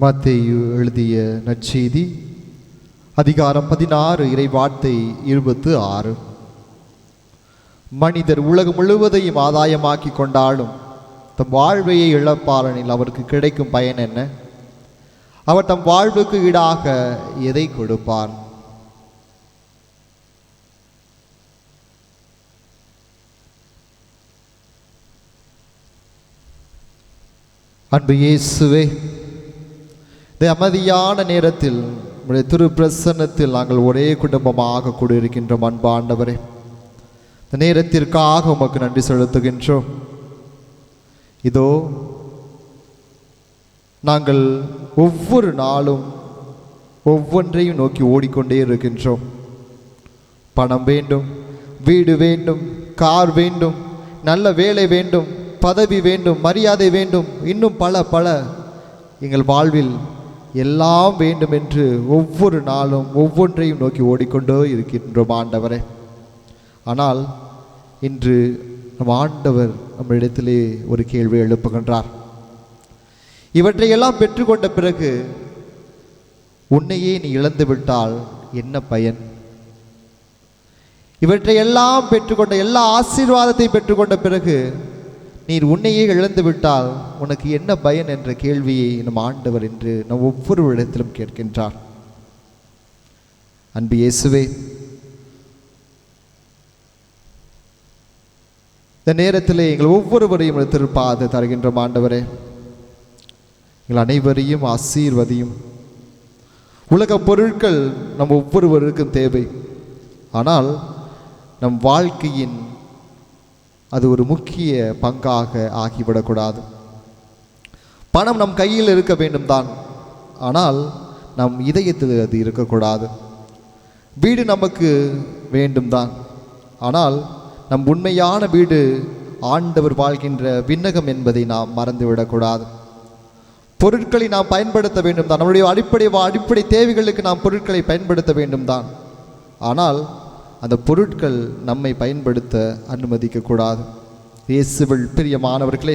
மத்தேயு எழுதிய நற்செய்தி அதிகாரம் 16 இறைவார்த்தை 26. மனிதர் உலகம் முழுவதையும் ஆதாயமாக்கி கொண்டாலும் தம் வாழ்வையை இழப்பாரனில் அவருக்கு கிடைக்கும் பயன் என்ன? அவர் தம் வாழ்வுக்கு ஈடாக எதை கொடுப்பார்? அன்பு இயேசுவே, இந்த அமைதியான நேரத்தில் உடைய திரு பிரசன்னத்தில் நாங்கள் ஒரே குடும்பமாக கூட இருக்கின்றோம். அன்பு ஆண்டவரே, இந்த நேரத்திற்காக உமக்கு நன்றி செலுத்துகின்றோம். இதோ நாங்கள் ஒவ்வொரு நாளும் ஒவ்வொன்றையும் நோக்கி ஓடிக்கொண்டே இருக்கின்றோம். பணம் வேண்டும், வீடு வேண்டும், கார் வேண்டும், நல்ல வேலை வேண்டும், பதவி வேண்டும், மரியாதை வேண்டும், இன்னும் பல எங்கள் வாழ்வில் எல்லாம் வேண்டும் என்று ஒவ்வொரு நாளும் ஒவ்வொன்றையும் நோக்கி ஓடிக்கொண்டே இருக்கின்றோம் ஆண்டவரே. ஆனால் இன்று நம் ஆண்டவர் நம்மிடத்திலே ஒரு கேள்வி எழுப்புகின்றார். இவற்றையெல்லாம் பெற்றுக்கொண்ட பிறகு உன்னையே நீ இழந்து விட்டால் என்ன பயன்? இவற்றையெல்லாம் பெற்றுக்கொண்ட எல்லா ஆசீர்வாதத்தை பெற்றுக்கொண்ட பிறகு நீர் உன்னையே இழந்து விட்டால் உனக்கு என்ன பயன் என்ற கேள்வியை நம் ஆண்டவர் என்று நம் ஒவ்வொரு இடத்திலும் கேட்கின்றார். அன்பு இயேசுவே, இந்த நேரத்தில் எங்கள் ஒவ்வொருவரையும் திருப்பாது தருகின்ற ஆண்டவரே, எங்கள் அனைவரையும் ஆசீர்வதியும். உலக பொருட்கள் நம் ஒவ்வொருவருக்கும் தேவை, ஆனால் நம் வாழ்க்கையின் அது ஒரு முக்கிய பங்காக ஆகிவிடக்கூடாது. பணம் நம் கையில் இருக்க வேண்டும் தான், ஆனால் நம் இதயத்தில் அது இருக்கக்கூடாது. வீடு நமக்கு வேண்டும் தான், ஆனால் நம் உண்மையான வீடு ஆண்டவர் வாழ்கின்ற விண்ணகம் என்பதை நாம் மறந்துவிடக்கூடாது. பொருட்களை நாம் பயன்படுத்த வேண்டும் தான், நம்முடைய அடிப்படை தேவைகளுக்கு நாம் பொருட்களை பயன்படுத்த வேண்டும் தான், ஆனால் அந்த பொருட்கள் நம்மை பயன்படுத்த அனுமதிக்கக்கூடாது. இயேசுவில் பிரியமானவர்களே,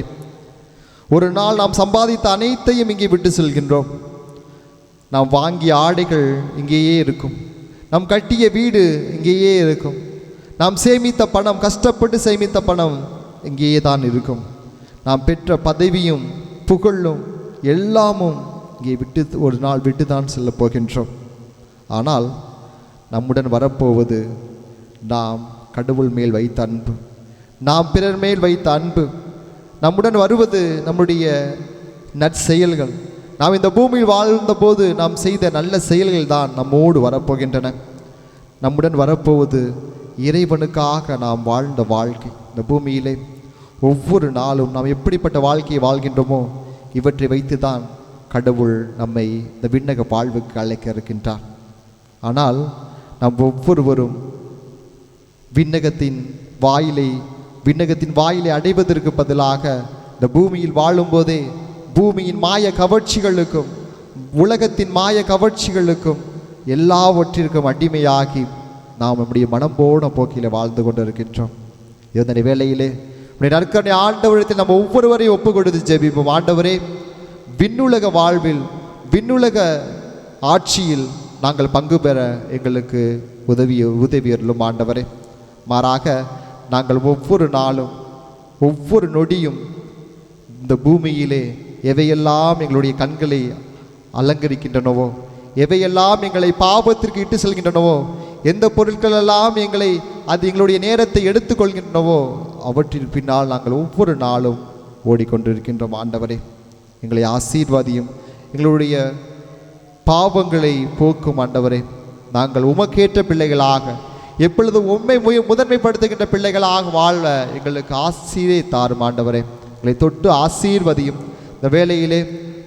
ஒரு நாள் நாம் சம்பாதித்த அனைத்தையும் இங்கே விட்டு செல்கின்றோம். நாம் வாங்கிய ஆடைகள் இங்கேயே இருக்கும், நாம் கட்டிய வீடு இங்கேயே இருக்கும், நாம் சேமித்த பணம், கஷ்டப்பட்டு சேமித்த பணம் இங்கேயே தான் இருக்கும். நாம் பெற்ற பதவியும் புகழும் எல்லாமும் இங்கே ஒரு நாள் விட்டு தான் செல்ல போகின்றோம். ஆனால் நம்முடன் வரப்போவது நாம் கடவுள் மேல் வைத்த அன்பு, நாம் பிறர் மேல் வைத்த அன்பு. நம்முடன் வருவது நம்முடைய நற்செயல்கள். நாம் இந்த பூமியில் வாழ்ந்த போது நாம் செய்த நல்ல செயல்கள் தான் நம்மோடு வரப்போகின்றன. நம்முடன் வரப்போவது இறைவனுக்காக நாம் வாழ்ந்த வாழ்க்கை. இந்த பூமியிலே ஒவ்வொரு நாளும் நாம் எப்படிப்பட்ட வாழ்க்கையை வாழ்கின்றோமோ இவற்றை வைத்து தான் கடவுள் நம்மை இந்த விண்ணக வாழ்வுக்கு அழைக்க இருக்கின்றார். ஆனால் நாம் ஒவ்வொருவரும் விண்ணகத்தின் வாயிலை அடைவதற்கு பதிலாக இந்த பூமியில் வாழும்போதே பூமியின் மாய கவர்ச்சிகளுக்கும் உலகத்தின் மாய கவர்ச்சிகளுக்கும் எல்லாவற்றிற்கும் அடிமையாகி நாம் நம்முடைய மனம் போன போக்கில் வாழ்ந்து கொண்டு இருக்கின்றோம். இந்த வேளையிலே நற்கருணை ஆண்டவரத்தில் நம்ம ஒவ்வொருவரையும் ஒப்பு கொடுத்து ஜெபிப்போம். ஆண்டவரே, விண்ணுலக வாழ்வில் விண்ணுலக ஆட்சியில் நாங்கள் பங்கு பெற எங்களுக்கு உதவியர்களும் ஆண்டவரே. மாறாக நாங்கள் ஒவ்வொரு நாளும் ஒவ்வொரு நொடியும் இந்த பூமியிலே எவையெல்லாம் எங்களுடைய கண்களை அலங்கரிக்கின்றனவோ, எவையெல்லாம் எங்களை பாவத்திற்கு இட்டு செல்கின்றனவோ, எந்த பொருட்களெல்லாம் எங்களுடைய நேரத்தை எடுத்துக்கொள்கின்றனவோ அவற்றின் பின்னால் நாங்கள் ஒவ்வொரு நாளும் ஓடிக்கொண்டிருக்கின்றோம். ஆண்டவரே, எங்களை ஆசீர்வாதியும், எங்களுடைய பாவங்களை போக்கும் ஆண்டவரே. நாங்கள் உமக்கேற்ற பிள்ளைகளாக எப்பொழுதும் உண்மை முதன்மைப்படுத்துகின்ற பிள்ளைகளாக வாழ எங்களுக்கு ஆசீரை தாரும் ஆண்டவரே. எங்களை தொட்டு ஆசீர்வதியும். இந்த வேளையிலே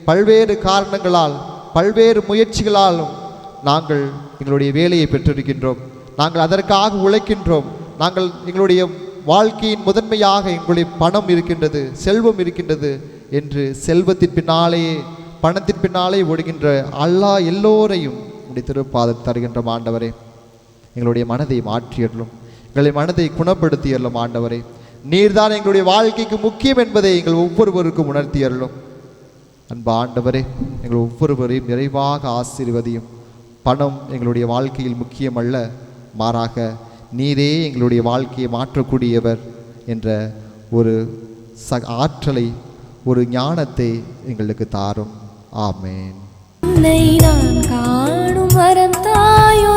பல்வேறு காரணங்களால் பல்வேறு முயற்சிகளாலும் நாங்கள் எங்களுடைய வேலையை பெற்றிருக்கின்றோம், நாங்கள் அதற்காக உழைக்கின்றோம். நாங்கள் எங்களுடைய வாழ்க்கையின் முதன்மையாக எங்களுடைய பணம் இருக்கின்றது, செல்வம் இருக்கின்றது என்று செல்வத்தின் பின்னாலேயே பணத்தின் பின்னாலே ஓடுகின்ற எல்லோரையும் உடைய திருப்பாதம் தருகின்ற ஆண்டவரே. எங்களுடைய மனதை மாற்றியறலும், எங்களுடைய மனதை குணப்படுத்தியறலும் ஆண்டவரே. நீர்தான் எங்களுடைய வாழ்க்கைக்கு முக்கியம் என்பதை எங்கள் ஒவ்வொருவருக்கும் உணர்த்தியறலும். அன்பு ஆண்டவரே, எங்கள் ஒவ்வொருவரையும் நிறைவாக ஆசீர்வதியும். பணம் எங்களுடைய வாழ்க்கையில் முக்கியமல்ல, மாறாக நீரே எங்களுடைய வாழ்க்கையை மாற்றக்கூடியவர் என்ற ஒரு ஆற்றலை, ஒரு ஞானத்தை எங்களுக்கு தாரும். ஆமேன். நான் காணும் வரம் தாயோ